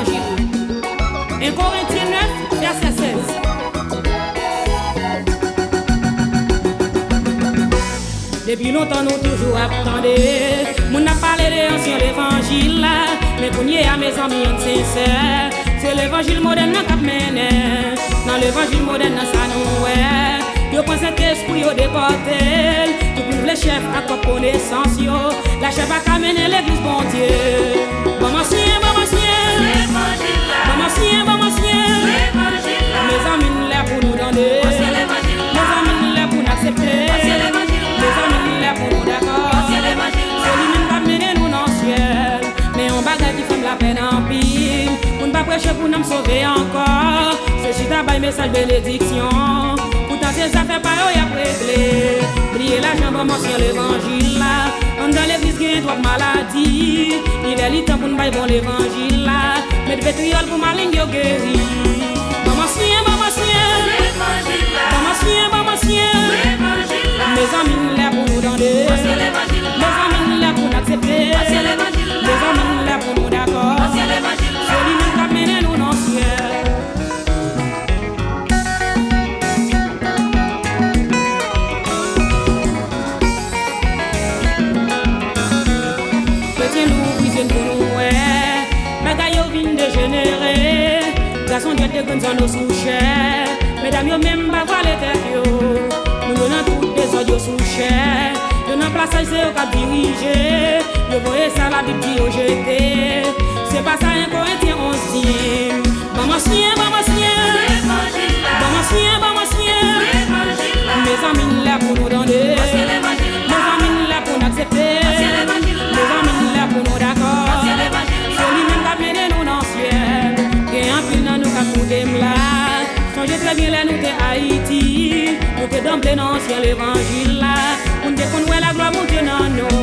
l'évangile. 1 Corinthiens 9, verset 16. Depuis longtemps, nous toujours attendons. Mon a parlé de l'ancien l'évangile là. Mais pour y à mes amis sincères, c'est l'évangile moderne qui mène. Dans l'évangile moderne, ça nous est. Yo prend cet esprit au déporté. Tout pour les chefs à quoi connaissance yo. La chef a mené l'église bon Dieu. Bon ancien, bon ancien. L'évangile là. Bon ancien, bon ancien. L'évangile là. Mes amis là pour nous donner. C'est l'évangile là. Mes amis là pour nous accepter. C'est l'évangile là. Mes amis là pour nous d'accord. C'est l'évangile là. C'est lui-même qui a mené nous dans le ciel. Mais on bagaille qui fait la peine en pile. On ne pas prêcher pour nous sauver encore. C'est si t'as bail message bénédiction. Ces affaires par eux, y'a réglé. Priez la jambe, mention l'évangile là. On dans l'église qui est trop maladie. Il est le temps pour nous bailler bon l'évangile là. Mais de pétriole pour ma ligne, yo guéri. Maman sien, maman sien. L'évangile là. Maman sien, maman sien. L'évangile là. Mes amis là pour nous donner. C'est l'évangile là. Mes amis là pour nous accepter. C'est l'évangile là. Mes amis là pour nous d'accord. C'est l'évangile là. C'est lui-même qui a mené nous dans le ciel. Garçon Dieu te donne nos sous-chers. Mesdames yo même pas voir les têtes yo. Nous donnons toutes des audios sous-chers. Donnons place à ceux qui dirigent. Yo voyez ça la Bible qui yo jeté. C'est pas ça un Corinthien on signe. Maman sien, maman sien. L'évangile là. Maman sien, maman sien. L'évangile là. Mes amis là pour nous donner. C'est l'évangile là. Mes amis là pour nous accepter. C'est l'évangile là. Mes amis là pour nous d'accord. C'est l'évangile là. C'est lui-même qui a mené nous dans le ciel. Et en pile dans nous qu'a coudé là. Songez très bien là nous t'es Haïti. Nous t'es d'emblée dans l'ancien l'évangile là. On te connaît la gloire monter dans nous.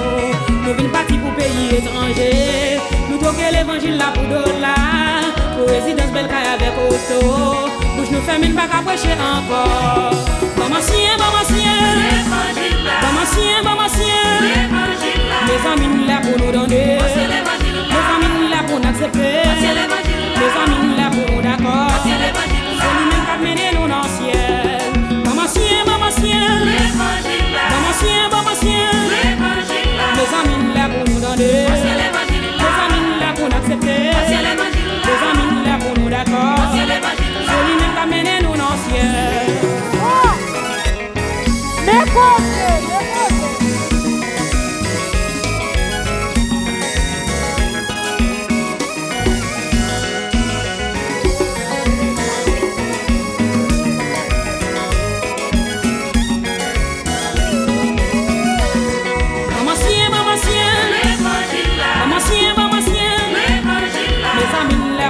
Nous venons partir pour pays étranger. Nous toquer l'évangile là pour $. Pour résidence belle caille avec auto. Bouche nous ferme pas qu'à prêcher encore. Maman sien, maman sien. L'évangile là. Maman sien, maman sien. L'évangile là. Mes amis là pour nous donner. C'est l'évangile là. Mes amis là pour nous accepter. C'est l'évangile là. Les amis là pour nous d'accord. C'est lui-même qui a mené nous dans le ciel. Maman sien, maman sien. L'évangile là. Maman sien, maman sien. L'évangile là. Les amis là pour nous donner. C'est l'évangile là. Les amis là pour nous accepter. C'est l'évangile là. Les amis là pour nous d'accord. C'est lui-même qui a mené nous dans le ciel. Mais quoi?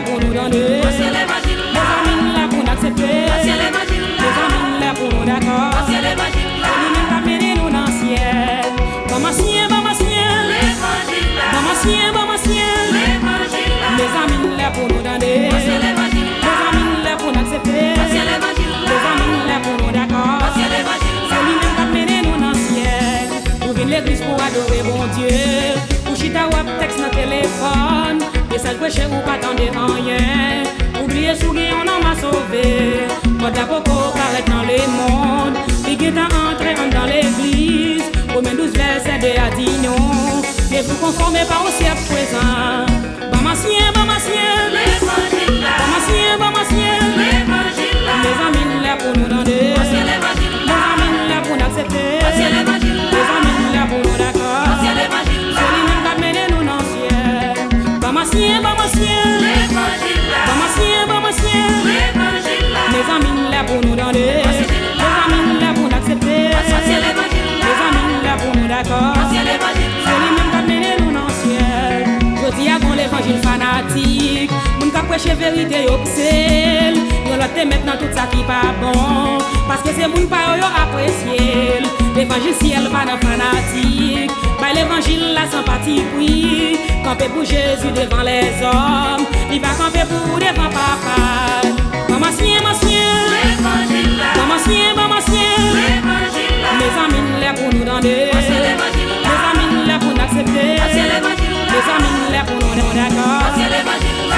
Pour nous donner, c'est l'évangile là. Les amis là pour nous accepter, c'est l'évangile là. Les amis là pour nous d'accord, c'est l'évangile là. Lui-même qui a mené nous dans le ciel. Maman sien, maman sien. L'évangile là. Maman sien, maman sien. L'évangile là. Les amis là pour nous donner, c'est l'évangile là. Les amis là pour nous accepter, c'est l'évangile là. Les amis là pour nous d'accord, c'est l'évangile là. C'est lui-même qui a mené nous dans le ciel. Nous venons l'église pour adorer bon Dieu. Pour chita ou texte dans téléphone. Et ça prêcher ou pas attendre rien. Oubliez soulier, on en m'a sauvé. Moi d'abord paraît dans les mondes. Et qui t'a entré dans l'église. Romains 12 verset 2 a dit non. Et vous conformez pas au siècle présent. Maman sien, maman sien. L'évangile là. Maman sien, maman sien. L'évangile là. Les amis là pour nous donner. C'est l'évangile là. Les amis là pour nous accepter. C'est l'évangile là. Les amis là pour nous d'accord. C'est l'évangile là. C'est lui-même qui a mené nous dans le ciel. Maman sien, maman sien. L'évangile là. Maman sien, maman sien. L'évangile là. Les amis là pour nous donner. Les amis là pour nous accepter. C'est l'évangile là. Les amis là pour nous d'accord. C'est l'évangile là. C'est lui-même qui a mené nous dans le ciel. Je dis à bon l'évangile fanatique. Moun ka prêcher vérité obscène. Yon l'autre te maintenant tout ça qui pas bon. Parce que c'est moun pa yo apprécié. L'évangile ciel pas dans fanatique. Bah l'évangile la sympathie oui. Camper pour Jésus devant les hommes. Il va camper pour devant papa. Maman sien, maman sien. L'évangile là. Maman sien, maman sien. L'évangile là. Les amis là pour nous donner. C'est l'évangile là. Les amis là pour nous accepter. C'est l'évangile là. Les amis là pour nous d'accord. C'est l'évangile là.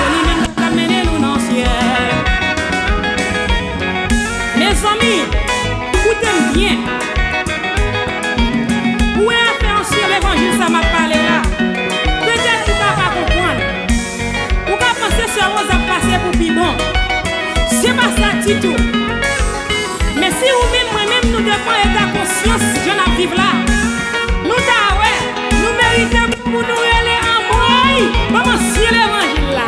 commencer l'évangile là.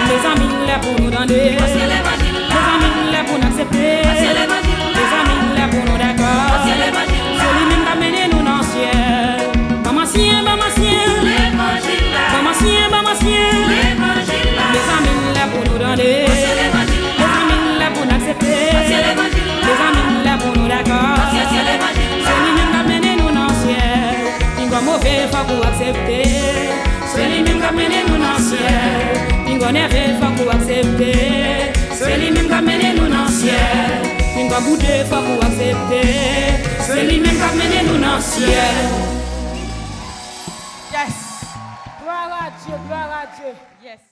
Les amis là pour nous donner, les amis là pour nous accepter, les amis là pour nous d'accord, c'est lui-même qui amène nous dans le ciel. Maman sien, les amis là pour nous donner, les amis là pour nous accepter, les amis là pour nous d'accord, c'est lui-même qui amène nous dans le ciel. Il va mauvais pas pour accepter, c'est lui-même qui amène nous dans le ciel. On est fait pour accepter, c'est lui-même qui amène nous dans le ciel. On va bouder pour accepter, c'est lui-même qui amène nous dans le ciel. Yes. Gloire à Dieu, gloire à Dieu. Yes.